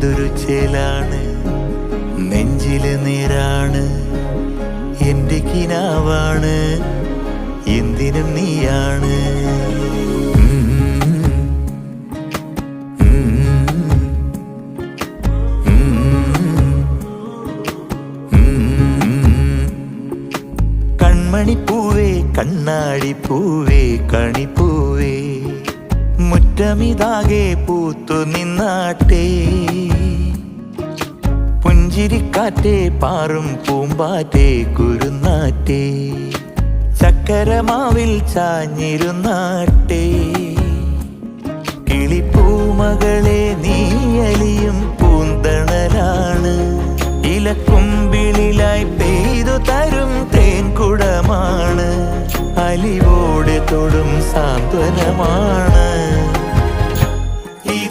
എന്തൊരു ചേലാണ്, നെഞ്ചില് നേരാണ്, എന്റെ കിനാവാണ്, എന്തിനും നീയാണ്. കൺമണിപ്പൂവേ കണ്ണാടിപ്പൂവേ കണിപ്പൂവേ, മുറ്റമിതാകെ പൂത്തു നിന്നാട്ടെ. പുഞ്ചിരിക്കാറ്റേ പാറും പൂമ്പാറ്റേ കുരുന്നാറ്റേ, ചക്കരമാവിൽ ചാഞ്ഞിരുന്നാട്ടെ. കിളിപ്പൂമകളെ നീയലിയും പൂന്തണലാണ്, ഇലക്കുമ്പിളിലായി പെയ്തു തരും തേൻകുടമാണ്, അലിവോടെ തൊടും സാന്ത്വനമാണ്.